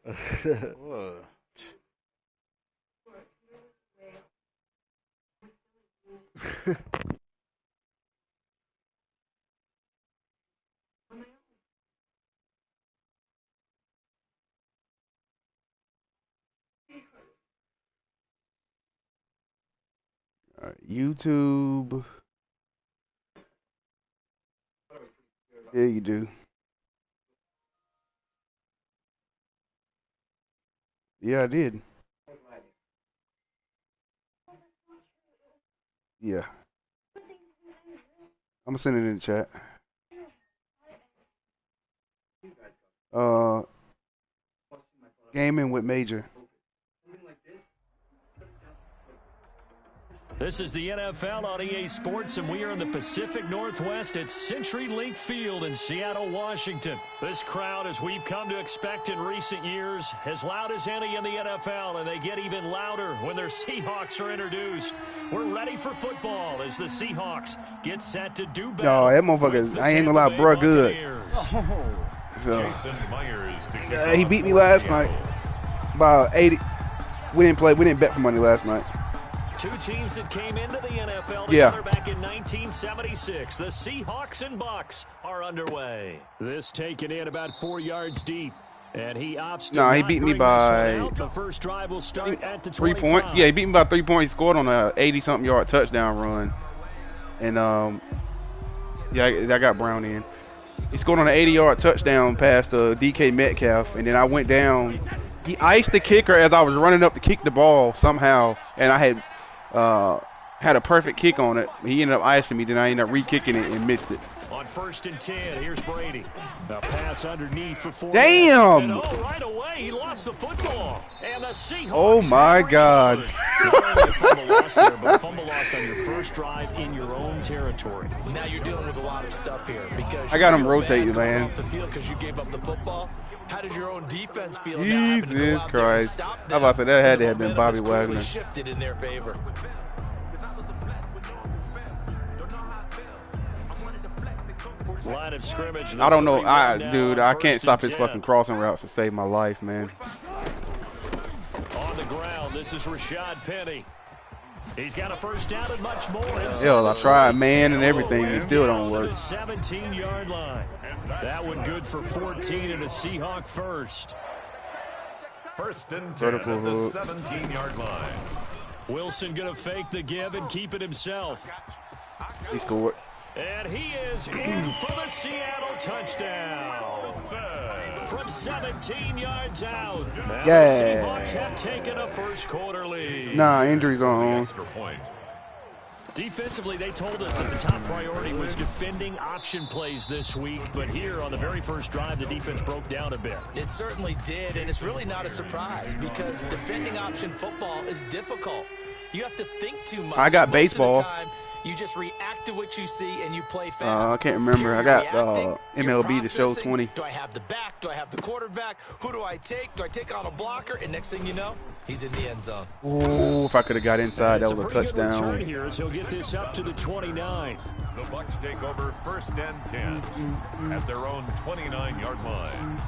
Whoa. YouTube. Yeah, you do. Yeah, I did. Yeah. I'm gonna send it in the chat. Uh, gaming with Major. This is the NFL on EA Sports, and we are in the Pacific Northwest at CenturyLink Field in Seattle, Washington. This crowd, as we've come to expect in recent years, as loud as any in the NFL, and they get even louder when their Seahawks are introduced. We're ready for football as the Seahawks get set to do battle. No, that motherfucker, I ain't gonna lie, bruh, good. So, he beat me last night by 80. We didn't bet for money last night. Two teams that came into the NFL together back in 1976. The Seahawks and Bucks are underway. This taken in about 4 yards deep. And he opts to he beat me by the first drive will start at the 3 points. Yeah, he beat me by 3 points. He scored on a 80-something yard touchdown run. And I got Brown in. He scored on an 80-yard touchdown past DK Metcalf, and then I went down. He iced the kicker as I was running up to kick the ball somehow, and I had a perfect kick on it. He ended up icing me, then I ended up re-kicking it and missed it. On 1st and 10, here's Brady. A pass underneath for 4. Damn! And right away, he lost the football. And the Seahawks. Oh my God! A fumble lost there, but a fumble lost on your first drive in your own territory. Now you're dealing with a lot of stuff here because I got him rotated, man. off the field because you gave up the football. How does your own defense feel Jesus now having to go out Christ! There and stop How about that? That had to have been Bobby momentum Wagner. shifted in their favor. Line of scrimmage. I don't know, dude. I can't stop his fucking crossing routes to save my life, man. On the ground, this is Rashad Penny. He's got a first down and much more. Hell, I tried man and everything, and it still don't work. 17-yard line. That one good for 14 and a Seahawk first. 1st and 10 at the 17-yard line. Wilson gonna fake the give and keep it himself. He scored. And he is in for the Seattle touchdown. From 17 yards out. Now the Seahawks have taken a first quarter lead. Nah, injuries on. Defensively, they told us that the top priority was defending option plays this week. But here on the very first drive, the defense broke down a bit. It certainly did, and it's really not a surprise because defending option football is difficult. You have to think too much. I got baseball. You just react to what you see and you play fast. I can't remember. I got MLB to show 20. Do I have the back? Do I have the quarterback? Who do I take? Do I take on a blocker? And next thing you know, he's in the end zone. Ooh, if I could have got inside, that was a touchdown. Good return here as he'll get this up to the 29. The Bucks take over 1st and 10 at their own 29-yard line.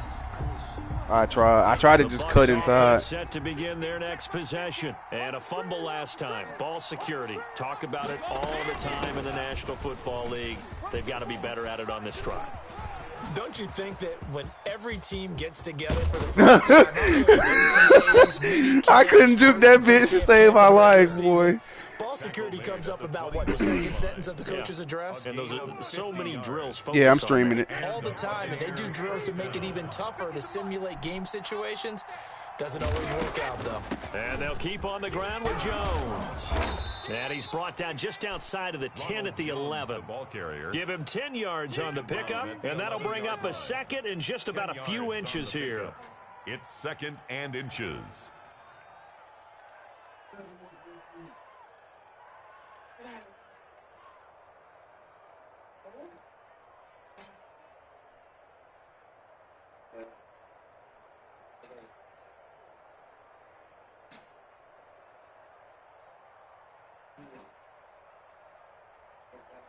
I tried to just cut inside. Set to begin their next possession. And a fumble last time. Ball security. Talk about it all the time in the National Football League. They've got to be better at it on this drive. Don't you think that when every team gets together for the first time, I couldn't juke that bitch to save my life, boy. Ball security comes up about what, the second sentence of the coach's address? And those are so many drills. Yeah, I'm streaming it all the time, and they do drills to make it even tougher to simulate game situations. Doesn't always work out, though. And they'll keep on the ground with Jones. And he's brought down just outside of the 10 at the 11. Give him 10 yards on the pickup, and that'll bring up a second and just about a few inches here. It's 2nd and inches.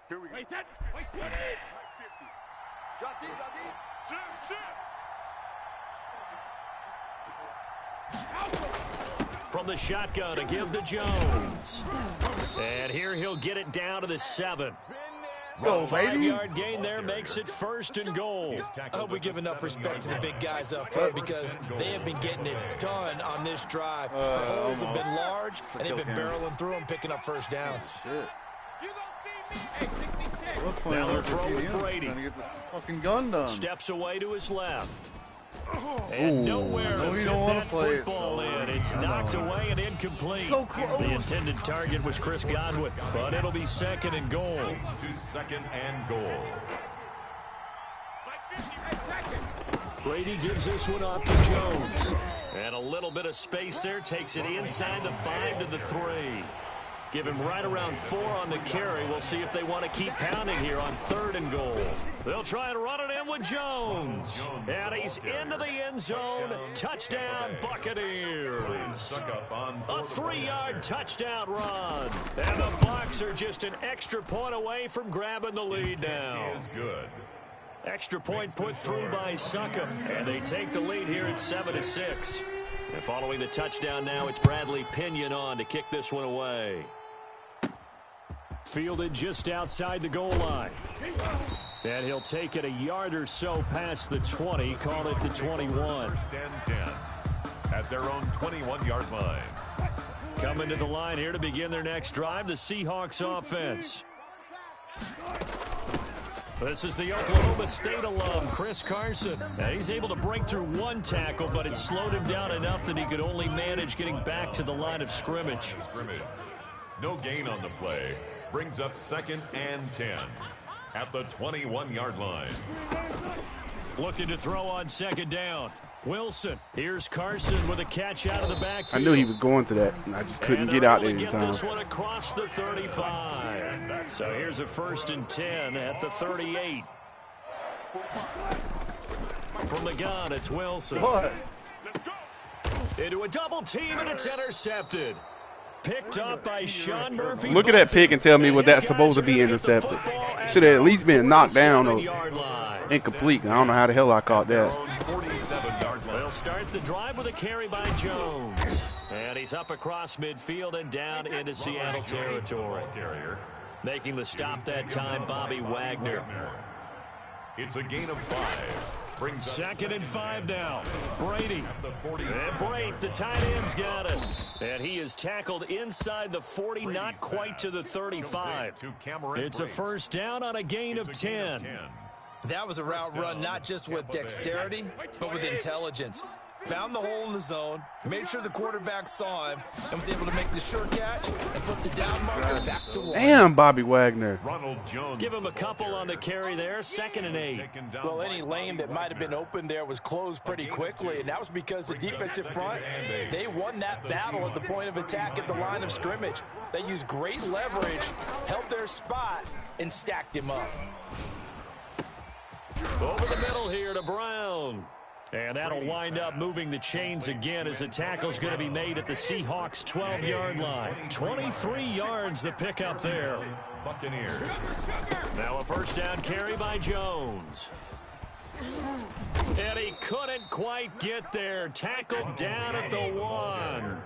Here we go. Wait, set. Wait, 20. Drop deep, drop deep. Shoot, shoot. From the shotgun to give to Jones. And here he'll get it down to the 7. Go, A baby. 5-yard gain there makes it 1st and goal. I hope we give enough respect to the big guys up front because they have been getting it done on this drive. The holes have been large, and they've been barreling through them, picking up first downs. Now they'll throw with Brady. Trying to get this fucking gun done. Steps away to his left. And nowhere no, to you fit don't wanna that play it, football so- in. It's knocked away and incomplete. So close. The intended target was Chris Godwin, but it'll be 2nd and goal. To 2nd and goal. Brady gives this one off to Jones. And a little bit of space there takes it inside the 5 to the 3. Give him right around 4 on the carry. We'll see if they want to keep pounding here on 3rd and goal. They'll try and run it in with Jones. And he's into the end zone. Touchdown, Buccaneers. A 3-yard touchdown run. And the Bucs are just an extra point away from grabbing the lead now. Is good. Extra point put through by Succop. And they take the lead here at 7-6. And following the touchdown now, it's Bradley Pinion on to kick this one away. Fielded just outside the goal line. And he'll take it a yard or so past the 20, call it the 21. 1st and 10 at their own 21-yard line. Coming to the line here to begin their next drive, the Seahawks offense. This is the Oklahoma State alum, Chris Carson. And he's able to break through 1 tackle, but it slowed him down enough that he could only manage getting back to the line of scrimmage. No gain on the play. Brings up 2nd and 10 at the 21-yard line. Looking to throw on 2nd down. Wilson. Here's Carson with a catch out of the backfield. I knew he was going to that, and I just couldn't get out there in Get time. this one across the 35. So here's a 1st and 10 at the 38. From the gun, it's Wilson. What? Into a double team, and it's intercepted. Picked up by Sean Murphy. Look at that pick and tell me what that's supposed to be intercepted. Should have at least been knocked down or incomplete. I don't know how the hell I caught that. 47-yard line. They'll start the drive with a carry by Jones. And he's up across midfield and down into Seattle territory. Making the stop that time, Bobby Wagner. It's a gain of 5. Brings up 2nd and 5 now. Brady. And Brady, the tight end's got it. And he is tackled inside the 40, not quite to the 35. It's a 1st down on a gain of 10. That was a route run not just with dexterity, but with intelligence. Found the hole in the zone, made sure the quarterback saw him, and was able to make the sure catch and flip the down marker back to 1. Damn, Bobby Wagner. Ronald Jones. Give him a couple on the carry there. 2nd and 8. Well, any lane that might have been open there was closed pretty quickly, and that was because the defensive front, they won that battle at the point of attack at the line of scrimmage. They used great leverage, held their spot, and stacked him up. Over the middle here to Brown. And that'll wind up moving the chains again as the tackle's going to be made at the Seahawks' 12-yard line. 23 yards the pickup there. Buccaneers. Now a 1st down carry by Jones. And he couldn't quite get there. Tackled down at the 1.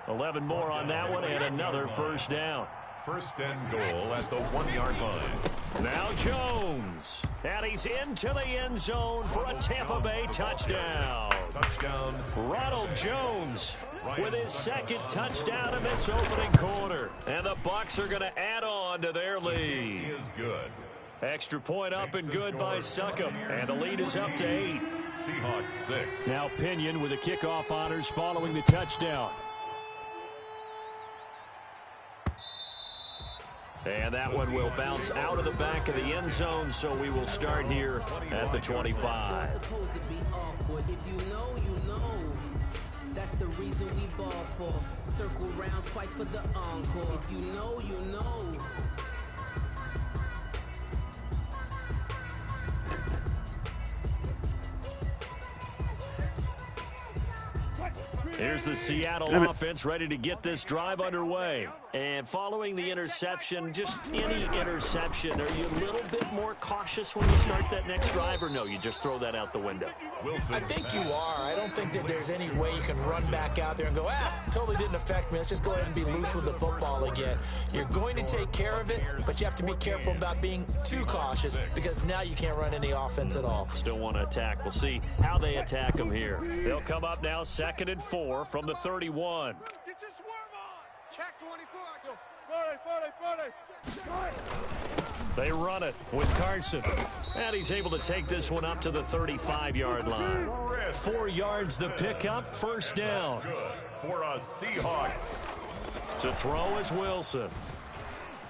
11 more on that one and another 1st down. 1st and goal at the 1-yard line. Now Jones. And he's into the end zone for a Tampa Bay touchdown. Touchdown. Ronald Jones with his 2nd touchdown in this opening quarter. And the Bucs are going to add on to their He lead. is good. Extra point up and good by Succop. And the lead is up to 8. Seahawks 6. Now Pinion with the kickoff honors following the touchdown. And that one will bounce out of the back of the end zone, so we will start here at the 25. Supposed to be awkward. If you know, you know. That's the reason we ball for. Circle round twice for the encore. If you know, you know. Here's the Seattle offense ready to get this drive underway. And following the interception, just any interception, are you a little bit more cautious when you start that next drive, or no, you just throw that out the window? I think you are. I don't think that there's any way you can run back out there and go, totally didn't affect me. Let's just go ahead and be loose with the football again. You're going to take care of it, but you have to be careful about being too cautious because now you can't run any offense at all. Still want to attack. We'll see how they attack them here. They'll come up now 2nd and 4 from the 31. Get your swerve on. Check 24. They run it with Carson. And he's able to take this one up to the 35-yard line. 4 yards the pickup, first down. Good for a Seahawks. To throw is Wilson.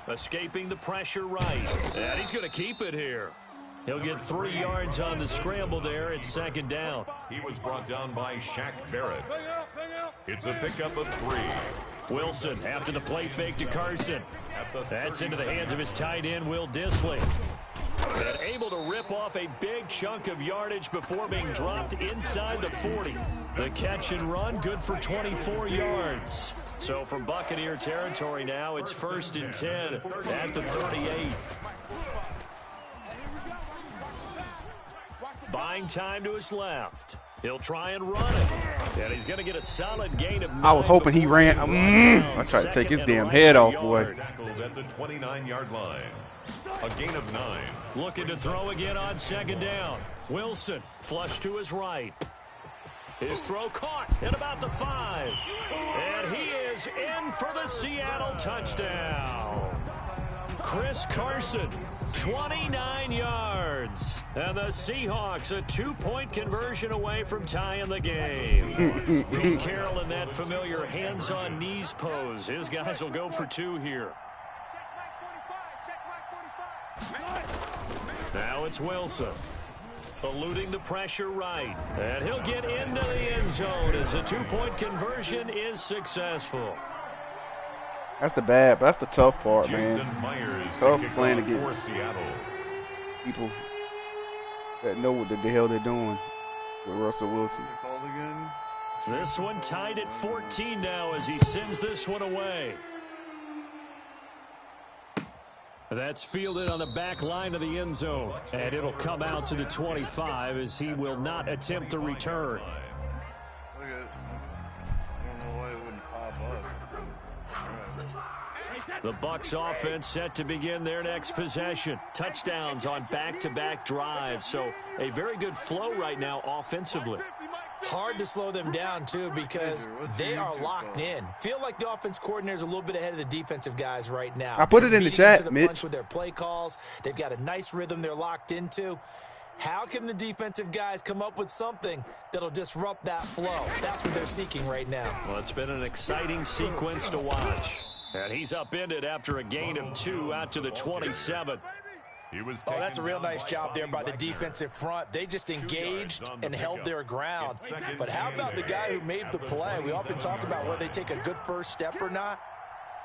Escaping the pressure right. And he's going to keep it here. He'll get 3 yards on the scramble there. It's 2nd down. He was brought down by Shaq Barrett. It's a pickup of 3. Wilson after the play fake to Carson. That's into the hands of his tight end, Will Dissly. And able to rip off a big chunk of yardage before being dropped inside the 40. The catch and run, good for 24 yards. So from Buccaneer territory now, it's 1st and 10 at the 38. Buying time to his left. He'll try and run it. And he's going to get a solid gain of 9. I was hoping he ran. I tried to take his damn head off, boy. Tackled at the 29-yard line. A gain of 9. Looking to throw again on 2nd down. Wilson flush to his right. His throw caught at about the 5. And he is in for the Seattle touchdown. Chris Carson, 29 yards. And the Seahawks a 2-point conversion away from tying the game. Pete Carroll in that familiar hands-on knees pose. His guys will go for 2 here. Now it's Wilson. Eluding the pressure right. And he'll get into the end zone as a 2-point conversion is successful. That's the tough part, man. Tough playing against people that know what the hell they're doing with Russell Wilson. This one tied at 14 now as he sends this one away. That's fielded on the back line of the end zone. And it'll come out to the 25 as he will not attempt to return. The Bucs offense set to begin their next possession. Touchdowns on back-to-back drives. So a very good flow right now offensively. Hard to slow them down, too, because they are locked in. Feel like the offense coordinator is a little bit ahead of the defensive guys right now. I put it in the chat, Mitch. With their play calls, they've got a nice rhythm they're locked into. How can the defensive guys come up with something that'll disrupt that flow? That's what they're seeking right now. Well, it's been an exciting sequence to watch. And he's upended after a gain of 2 out to the 27. Oh, that's a real nice job there by the defensive front. They just engaged and held their ground. But how about the guy who made the play? We often talk about whether they take a good first step or not.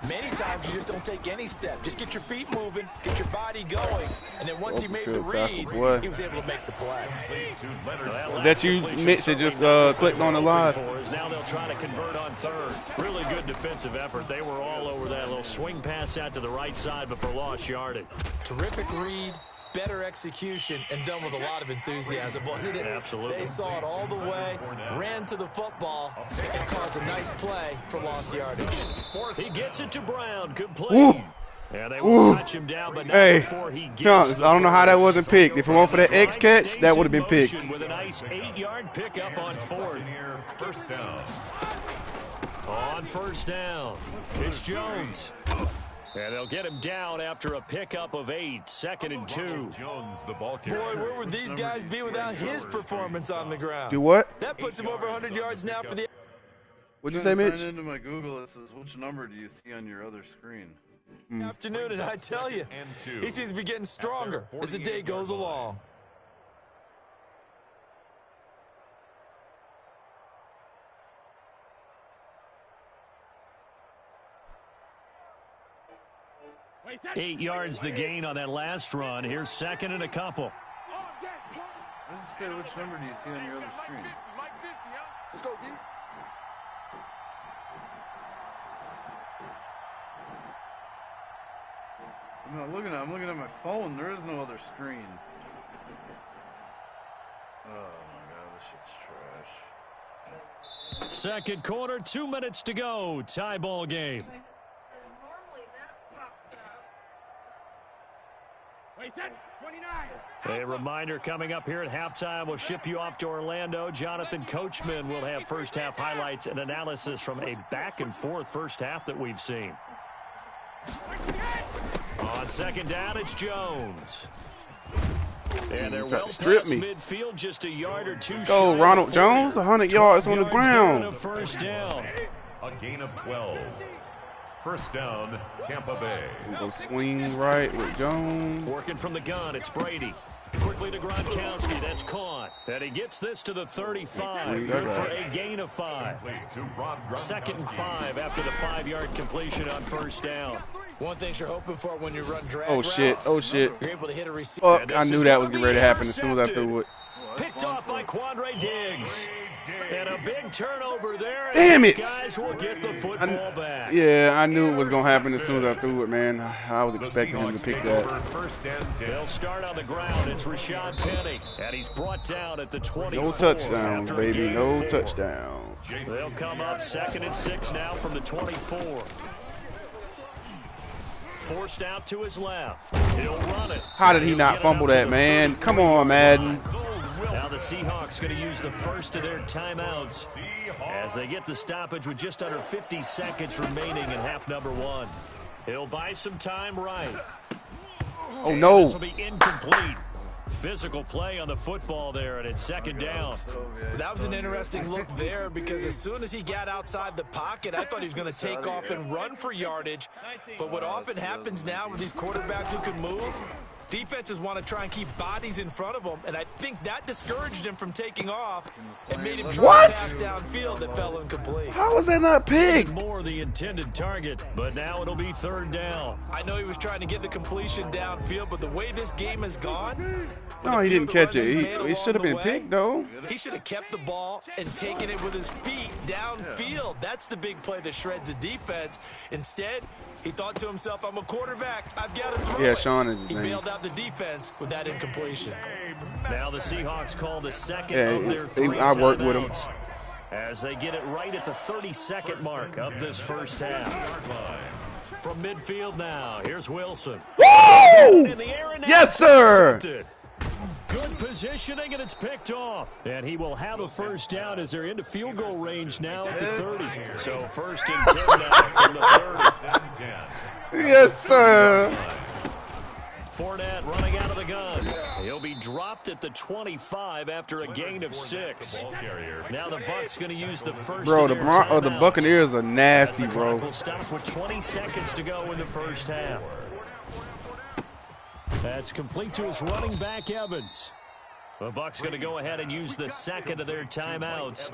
Many times you just don't take any step. Just get your feet moving, get your body going, and then once he made the read, he was able to make the play. That you, Mitch, that just clicked on the live? Now they'll try to convert on 3rd. Really good defensive effort. They were all over that little swing pass out to the right side, but for lost yardage. Terrific read, better execution, and done with a lot of enthusiasm, wasn't it? Absolutely. They saw it all the way, ran to the football, and caused a nice play for lost yardage. He gets it to Brown, complete. And they will touch him down, but not before he gets Chunks, I don't know how that wasn't picked. If it weren't for that X catch, that would have been picked. With a nice 8-yard pickup on 4th. First down. On 1st down, it's Jones. And they'll get him down after a pickup of 8, 2nd and 2. Jones, the ball Boy, where would these guys be without his performance on the ground? Do what? That puts him over 100 yards now for the... What'd you say, Mitch? Into my Google, it says, which number do you see on your other screen? Afternoon, and I tell you, he seems to be getting stronger as the day goes along. Eight yards the gain on that last run. Here's 2nd and a couple. I just say, which number do you see on your other screen? Let's go, D. I'm looking at my phone. There is no other screen. Oh my god, this shit's trash. Second quarter, 2 minutes to go. Tie ball game. A reminder coming up here at halftime. We'll ship you off to Orlando. Jonathan Coachman will have first half highlights and analysis from a back and forth first half that we've seen. On second down, it's Jones. And they're well past midfield, just a yard or two. Go, Ronald Jones, 100 yards on the ground. First down. A gain of 12. First down, Tampa Bay. We go swing right with Jones. Working from the gun, it's Brady. Quickly to Gronkowski, that's caught. And he gets this to the 35. Good for a gain of 5. Second and 5 after the 5-yard completion on first down. One thing you're hoping for when you run drag routes, oh shit. You're able to hit a receiver. Oh, I knew that was getting ready to happen as soon as I threw it. Picked off by Quandre Diggs. And a big turnover there. Damn it! Guys will get the football back. Yeah, I knew it was going to happen as soon as I threw it, man. I was expecting him to pick that. They'll start on the ground. It's Rashad Penny. And he's brought down at the 24. No touchdowns, baby. No touchdowns. They'll come up 2nd and 6 now from the 24. Forced out to his left. He'll run it. How did he not fumble that, man? Come on, Madden. Now the Seahawks going to use the first of their timeouts as they get the stoppage with just under 50 seconds remaining in half number 1. He'll buy some time right. Oh, no. This will be incomplete. Physical play on the football there, and it's second down. That was an interesting look there because as soon as he got outside the pocket, I thought he was going to take off and run for yardage. But what often happens now with these quarterbacks who can move, defenses want to try and keep bodies in front of them, and I think that discouraged him from taking off and made him try to pass downfield that fell incomplete. How was that not picked? More the intended target, but now it'll be third down. I know he was trying to get the completion downfield, but the way this game has gone, no, he didn't catch it. He should have been picked, though. He should have kept the ball and taken it with his feet downfield. That's the big play that shreds the defense. Instead, he thought to himself, I'm a quarterback. I've got to throw it. Sean is his name. He bailed out the defense with that incompletion. Now the Seahawks call the second of their 3 I worked with him. As they get it right at the 32nd mark of this first half. From midfield now, here's Wilson. Woo! Yes, sir! Good positioning, and it's picked off. And he will have a first down as they're into field goal range now at the 30. So first and 10 now from the 30. Yes, sir. Fournette running out of the gun. He'll be dropped at the 25 after a gain of 6. Now the Bucs going to use the first. Bro, the Buccaneers are nasty, bro. Will stop with 20 seconds to go in the first half. That's complete to his running back, Evans. The Bucs going to go ahead and use the second of their timeouts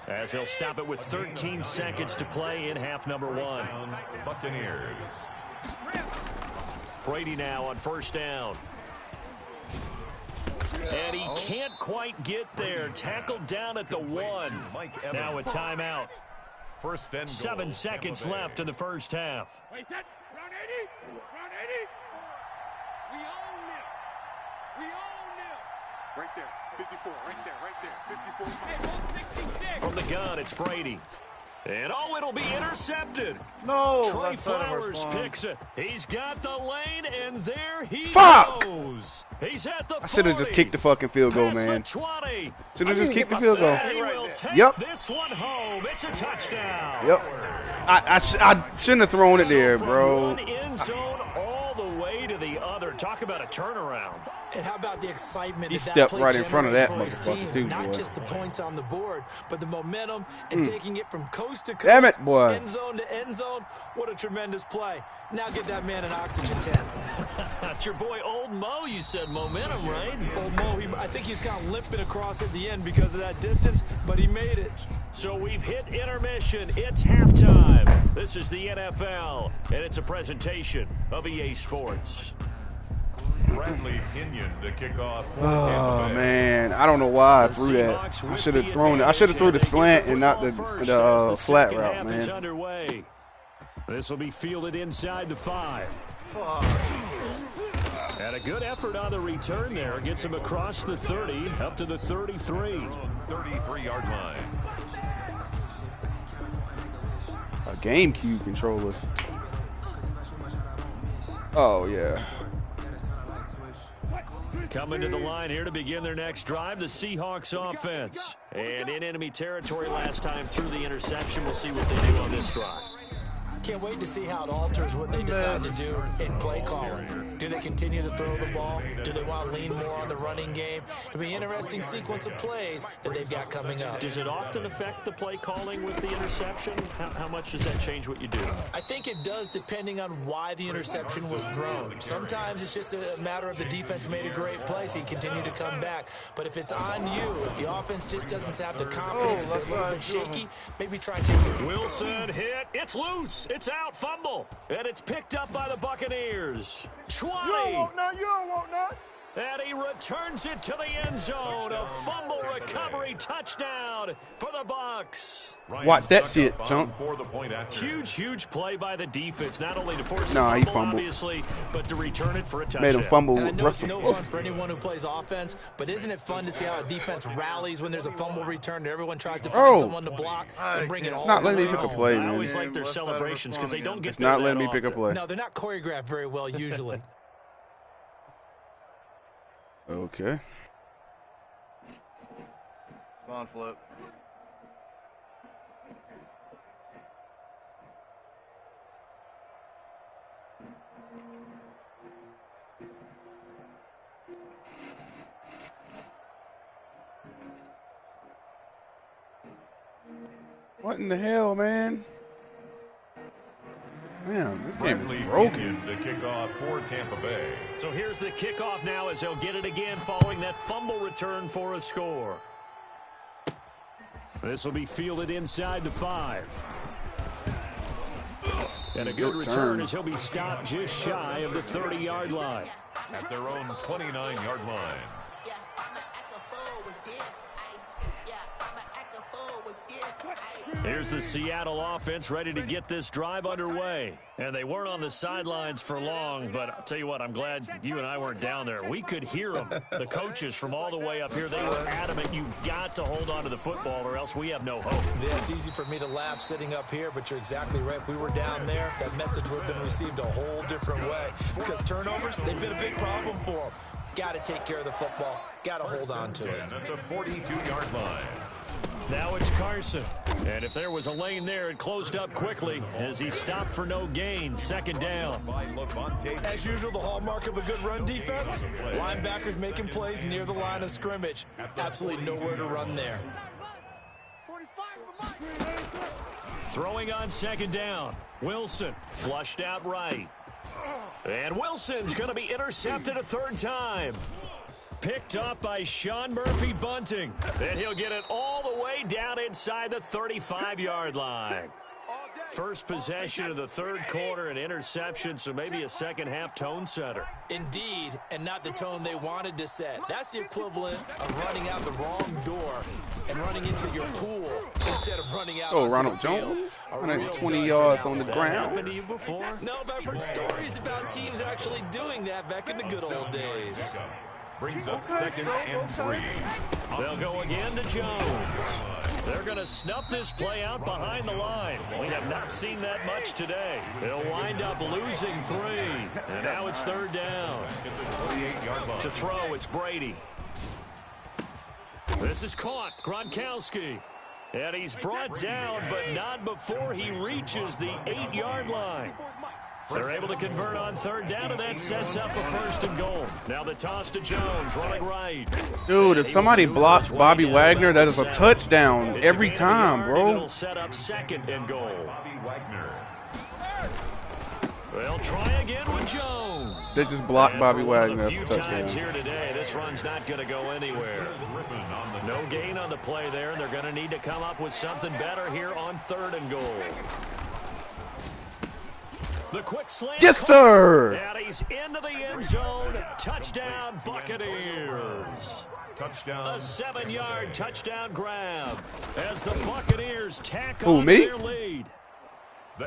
as they'll stop it with 13 seconds to play in half number 1. Buccaneers. Brady now on first down. And he can't quite get there. Tackled down at the 1. Now a timeout. 7 seconds left in the first half. Wait, set. Round 80. Round 80. We own them. We own them. Right there. 54. Right there. Right there. 54. From the gun, it's Brady. And oh, it'll be intercepted. No. Trey Flowers picks it. He's got the lane, and there he goes. He's at the 40. I should have just kicked the fucking field goal, man. Should have just kicked the field goal. He will take this one home. It's a touchdown. Yep. I shouldn't have thrown it there, bro. One end zone all the way to the other. Talk about a turnaround. And how about the excitement he that stepped play right in front of that generates for his motherfucker, team? too, Not boy. just the points on the board, but the momentum and taking it from coast to coast. Damn it, boy. End zone to end zone. What a tremendous play. Now get that man an oxygen tent. That's your boy Old Mo. You said momentum, right? Old Mo, I think he's kind of limping across at the end because of that distance, but he made it. So we've hit intermission. It's halftime. This is the NFL, and it's a presentation of EA Sports. Bradley Pinion to kick off. Oh, man. I don't know why I threw that. I should have thrown it. I should have threw the slant and not the flat route, man. This will be fielded inside the 5. And a good effort on the return there. Gets him across the 30, up to the 33. 33-yard line. A GameCube controllers. Oh, yeah. Coming to the line here to begin their next drive, the Seahawks offense. And in enemy territory last time through the interception. We'll see what they do on this drive. Can't wait to see how it alters what they decide to do in play calling. Do they continue to throw the ball? Do they want to lean more on the running game? It'll be an interesting sequence of plays that they've got coming up. Does it often affect the play calling with the interception? How much does that change what you do? I think it does, depending on why the interception was thrown. Sometimes it's just a matter of the defense made a great play, so you continue to come back. But if it's on you, if the offense just doesn't have the confidence, if they're a little bit shaky, maybe try taking it. Wilson hit. It's loose. It's out. Fumble. And it's picked up by the Buccaneers. 20. You don't want none. You don't want none. And he returns it to the end zone. A fumble recovery touchdown for the Bucs. Watch that shit, chump. Huge play by the defense, not only to force Nah, a he fumble, fumbled. obviously, but to return it for a touchdown. Made him fumble. And I know it's Russell. no fun for anyone who plays offense, but isn't it fun to see how a defense rallies when there's a fumble return and everyone tries to find someone to block and bring it all not letting me around? pick a play, I man. always like their celebrations because they don't get It's there not that letting me pick a often. play. No, they're not choreographed very well usually. Okay. Come on, Flip. What in the hell, man? Man, this game Bradley is broken. to kick off for Tampa Bay. So here's the kickoff now as they'll get it again following that fumble return for a score. This will be fielded inside the 5. And a good return as he'll be stopped just shy of the 30-yard line. At their own 29-yard line. Here's the Seattle offense ready to get this drive underway. And they weren't on the sidelines for long, but I'll tell you what, I'm glad you and I weren't down there. We could hear them, the coaches from all the way up here. They were adamant, you've got to hold on to the football or else we have no hope. Yeah, it's easy for me to laugh sitting up here, but you're exactly right. If we were down there, that message would have been received a whole different way. Because turnovers, they've been a big problem for them. Got to take care of the football. Got to hold on to it. At the 42-yard line. Now it's Carson. And if there was a lane there, it closed up quickly as he stopped for no gain. Second down. As usual, the hallmark of a good run defense, linebackers making plays near the line of scrimmage. Absolutely nowhere to run there. Throwing on second down. Wilson flushed out right. And Wilson's going to be intercepted a third time. Picked up by Sean Murphy Bunting. And he'll get it all the way down inside the 35-yard line. First possession of the third quarter, an interception, so maybe a second-half tone setter. Indeed, and not the tone they wanted to set. That's the equivalent of running out the wrong door and running into your pool instead of running out onto Ronald the field. Jones? A 120 real yards dud on the for that ground. Happened to you before? No, but I've heard stories about teams actually doing that back in the good old days. Brings up second and 3. They'll go again to Jones. They're going to snuff this play out behind the line. We have not seen that much today. They'll wind up losing 3. And now it's third down. To throw, it's Brady. This is caught. Gronkowski. And he's brought down, but not before he reaches the 8-yard line. They're able to convert on third down, and that sets up a first and goal. Now the toss to Jones, running right. Dude, if somebody blocks Bobby Wagner, that is a touchdown every time, bro. It'll set up second and goal. They'll try again with Jones. They just blocked Bobby Wagner. A That's few a times touchdown. here today, this run's not going to go anywhere. No gain on the play there, and they're going to need to come up with something better here on third and goal. The quick slant. Yes, sir. And he's into the end zone. Touchdown, Buccaneers. Touchdown. A 7-yard touchdown grab as the Buccaneers tack Who, on me? their lead.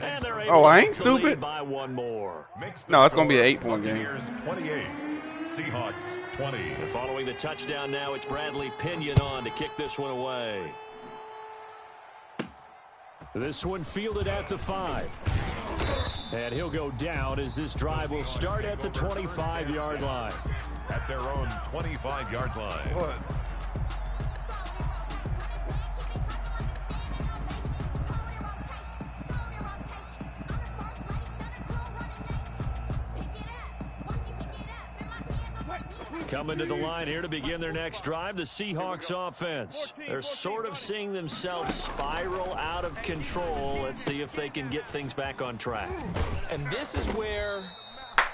And they're able Oh, I to ain't get the lead stupid. by one more. No, it's going to be an 8-point game. Buccaneers 28, Seahawks 20. And following the touchdown now, it's Bradley Pinion on to kick this one away. This one fielded at the 5. And he'll go down as this drive will start at the 25-yard line. At their own 25-yard line. What? Coming to the line here to begin their next drive, the Seahawks offense. They're sort of seeing themselves spiral out of control. Let's see if they can get things back on track. And this is where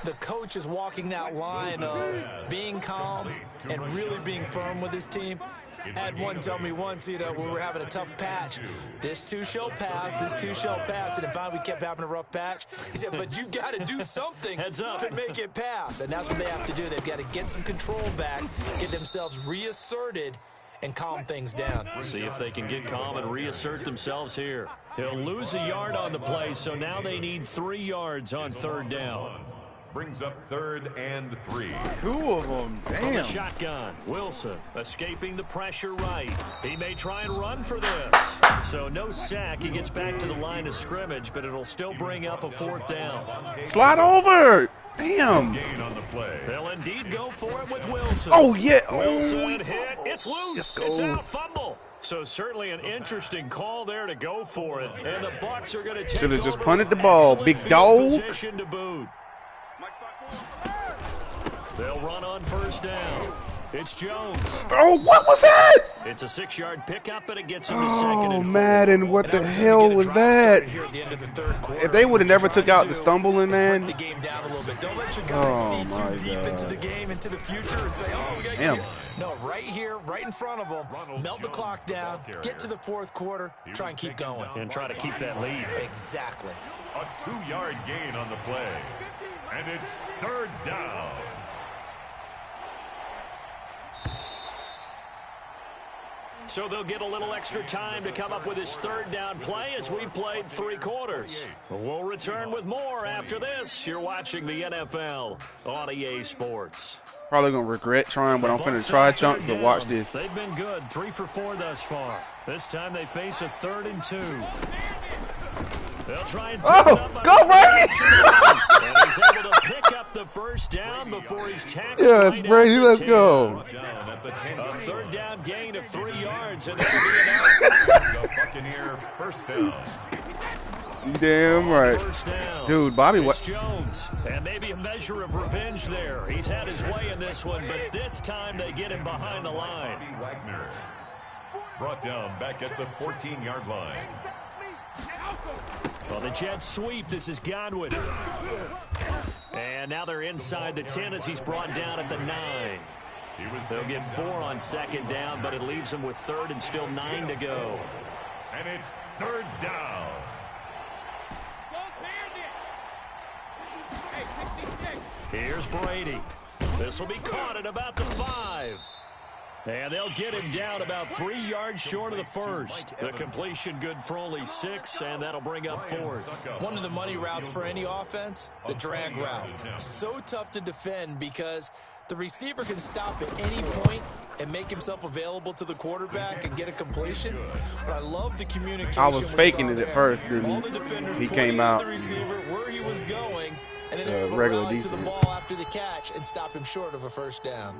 the coach is walking that line of being calm and really being firm with his team. I had one tell me once, you know, when we were having a tough patch, this too shall pass, this too shall pass. And finally we kept having a rough patch. He said, but you got to do something to make it pass. And that's what they have to do. They've got to get some control back, get themselves reasserted, and calm things down. See if they can get calm and reassert themselves here. He'll lose a yard on the play, so now they need 3 yards on third down. Brings up 3rd and 3. 2 of them. From the Damn. shotgun, Wilson escaping the pressure right. He may try and run for this. So no sack. He gets back to the line of scrimmage, but it'll still bring up a 4th down. Slide over. Damn. Gain on the play. They'll indeed go for it with Wilson. Oh, yeah. Wilson Oh. hit. It's loose. It's out. Fumble. So certainly an interesting call there to go for it. And the Bucs are going to take Should have just over punted the with ball, excellent big field dog. position to boot. They'll run on first down. It's Jones. Oh, what was that? It's a 6-yard pickup, and it gets him to second Oh, and 4. Madden, what the hell was that? If they would have never took out the stumbling, man. The game down a little bit. Don't let your Oh, guys see my too deep God. into the game, into the future, and say, "Oh, we got to Damn. get here." No, right here, right in front of them. Melt the clock down. Get to the 4th quarter. Try and keep going. And try to keep that lead. Exactly. A 2-yard gain on the play. And it's 3rd down. So they'll get a little extra time to come up with his 3rd down play as we've played 3 quarters. We'll return with more after this. You're watching the NFL on EA Sports. Probably going to regret trying, but I'm finna try chunks, but watch this. They've been good, 3 for 4 thus far. This time they face a 3rd and 2. They'll try and pick it up on Go, Brady! and he's able to pick up the first down before he's tackled. Yes, right Brady, at the let's 10. go. Down at the 10. A 3rd down gain of 3 yards, and that'll be enough. The Buccaneer first down. You damn right. First down. Dude, Bobby, It's what? Jones, and maybe a measure of revenge there. He's had his way in this one, but this time they get him behind the line. Wagner brought down back at the 14-yard line. Well, the Jets sweep. This is Godwin. And now they're inside the 10 as he's brought down at the 9. They'll get 4 on 2nd down, but it leaves them with 3rd and still 9 to go. And it's 3rd down. Here's Brady. This will be caught at about the 5. And they'll get him down about 3 yards short of the first. The completion good for only 6, and that'll bring up 4th. One of the money routes for any offense, the drag route. So tough to defend because the receiver can stop at any point and make himself available to the quarterback and get a completion. But I love the communication. I was faking we it saw at there. first, then All the defenders he pointing came at out. the receiver where he was going, and then they were able to Regular rally to the defense. ball after the catch and stop him short of a first down.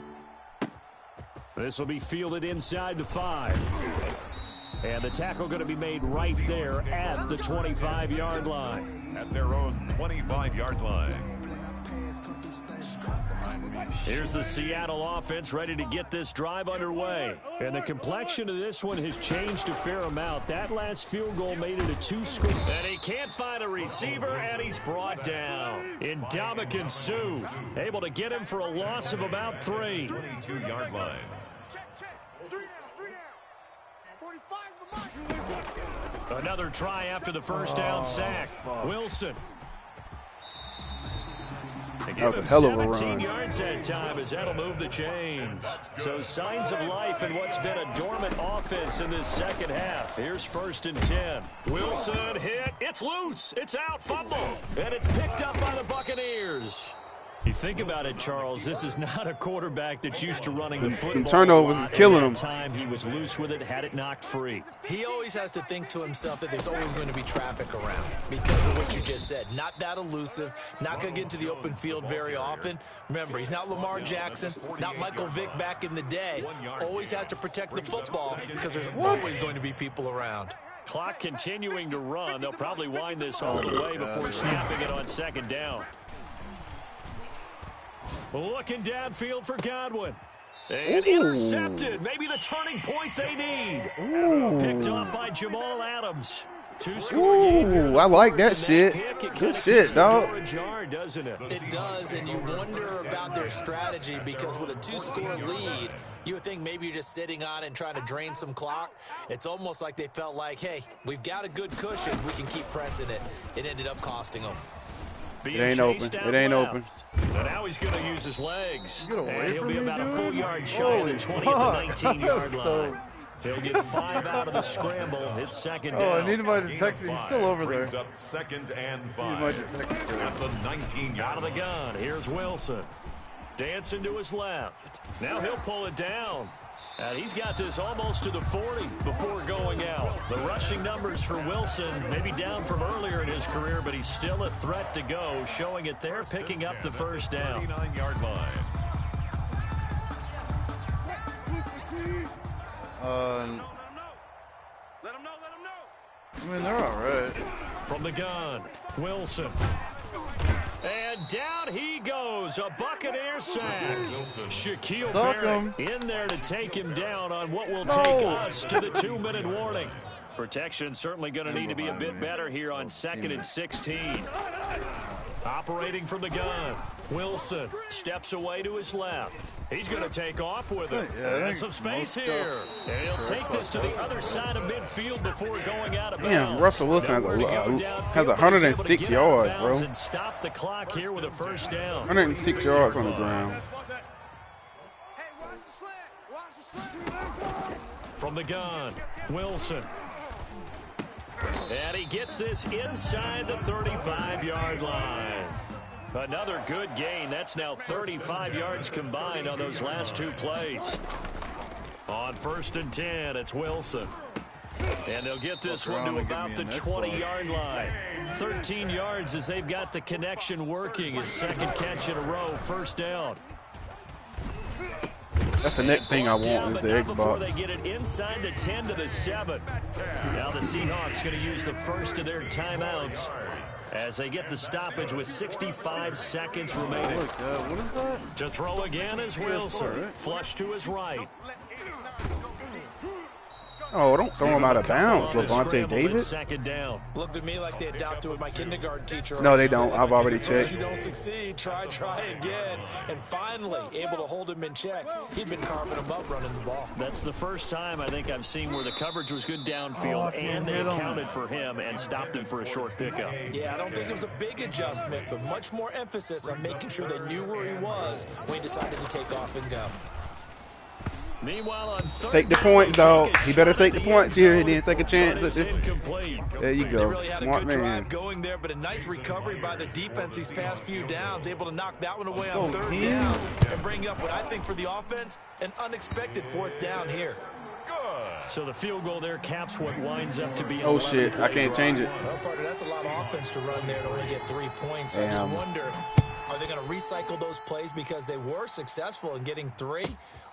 This will be fielded inside the 5. And the tackle going to be made right there at the 25-yard line. At their own 25-yard line. Here's the Seattle offense ready to get this drive underway. And the complexion of this one has changed a fair amount. That last field goal made it a 2-score. And he can't find a receiver, and he's brought down. Ndamukong Suh, able to get him for a loss of about 3. 22-yard line. Another try after the first down sack. Wilson. That was a hell of a 17 run. yards that time as that'll move the chains. So signs of life in what's been a dormant offense in this second half. Here's 1st and 10. Wilson hit. It's loose. It's out. Fumble. And it's picked up by the Buccaneers. You think about it, Charles, this is not a quarterback that's used to running the football. Some turnovers is killing him. Time he was loose with it, had it knocked free. He always has to think to himself that there's always going to be traffic around because of what you just said. Not that elusive, not going to get into the open field very often. Remember, he's not Lamar Jackson, not Michael Vick back in the day. Always has to protect the football because there's always going to be people around. Clock continuing to run. They'll probably wind this all the way before snapping it on 2nd down. Looking downfield for Godwin. And intercepted. Maybe the turning point they need. Picked off by Jamal Adams. Ooh, I like that shit. Good shit, dog. It does, and you wonder about their strategy because with a 2-score lead, you would think maybe you're just sitting on it and trying to drain some clock. It's almost like they felt like, hey, we've got a good cushion. We can keep pressing it. It ended up costing them. It ain't open. It ain't open. And now he's going to use his legs. And he'll be about a full yard shy of the 20 at the 19-yard line. He'll get 5 out of the scramble. It's 2nd down. Oh, I need my detective. He's still over there. Brings up 2nd and 5. My detective. At the 19-yard out of the gun. Here's Wilson. Dancing to his left. Now he'll pull it down. And he's got this almost to the 40 before going out. The rushing numbers for Wilson maybe down from earlier in his career, but he's still a threat to go, showing it there, picking up the 1st down. 39-yard line. Let him know. I mean, they're all right. From the gun, Wilson. And down he goes, a Buccaneer sack. Shaquille Barrett in there to take him down on what will take us to the 2-minute warning. Protection certainly going to need to be a bit better here on 2nd and 16. Operating from the gun, Wilson steps away to his left. He's going to take off with it. And some space here. And he'll take this to the other side of midfield before going out of bounds. Damn, Russell Wilson has 106 yards, bro. And stop the clock here with a 1st down. 106 yards on the ground. From the gun, Wilson. And he gets this inside the 35-yard line. Another good gain. That's now 35 yards combined on those last 2 plays. On 1st and 10, it's Wilson. And they'll get this one to about the 20-yard line. 13 yards as they've got the connection working. His 2nd catch in a row, 1st down. That's the next thing I want is the Xbox. Before they get it inside the 10 to the 7. Now the Seahawks going to use the first of their timeouts as they get the stoppage with 65 seconds remaining. What is that? To throw again is Wilson. Flush to his right. Oh, don't throw him out of bounds, Levante David. 2nd down. Looked to me like they adopted with my kindergarten teacher. No, they don't. I've already checked. If you don't succeed, try again. And finally, able to hold him in check. He'd been carving him up running the ball. That's the first time I think I've seen where the coverage was good downfield and they accounted for him and stopped him for a short pickup. Yeah, I don't think it was a big adjustment, but much more emphasis on making sure they knew where he was when he decided to take off and go. Meanwhile, on 3rd Take the points, dog. He better take the points here and then take a chance at this. There you They go. really had a Smart good man. drive going there, but a nice recovery by the defense these past few downs, able to knock that one away on 3rd down and bring up what I think for the offense, an unexpected 4th down here. So the field goal there caps what winds up to be. Oh shit! I can't change it. Well, partner, that's a lot of offense to run there to only get 3 points. I just wonder, are they going to recycle those plays because they were successful in getting 3?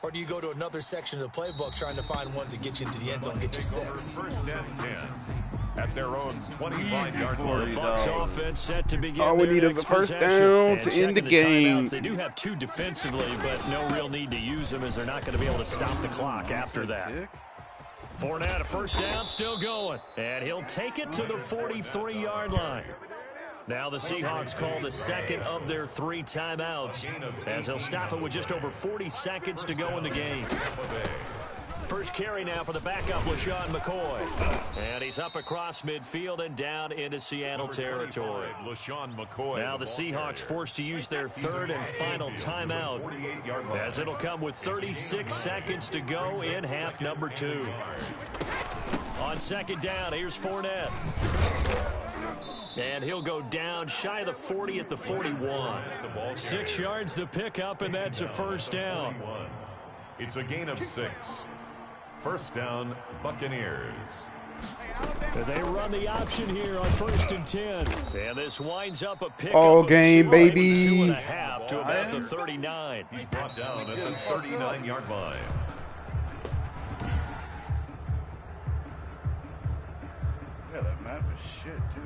Or do you go to another section of the playbook trying to find ones that get you into the end zone and get you 6? 1st and 10 at their own 25-yard line. Bucks offense set to begin. All we need is a 1st down to end the game. They do have 2 defensively, but no real need to use them as they're not going to be able to stop the clock after that. Fournette, a 1st down, still going. And he'll take it to the 43-yard line. Now the Seahawks call the 2nd of their 3 timeouts as they'll stop it with just over 40 seconds to go in the game. First carry now for the backup, LaShawn McCoy. And he's up across midfield and down into Seattle territory. LaShawn McCoy. Now the Seahawks forced to use their third and final timeout, as it'll come with 36 seconds to go in half number 2. On second down, here's Fournette. And he'll go down shy of the 40 at the 41. 6 yards the pickup, and that's a first down. It's a gain of 6. First down, Buccaneers. They run the option here on 1st and 10. And this winds up a pickup All of game, 2, baby. 2.5 to about the 39. He's brought down at the 39-yard line. Yeah, that map is shit, too.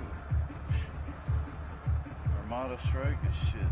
Armada Strike is shit.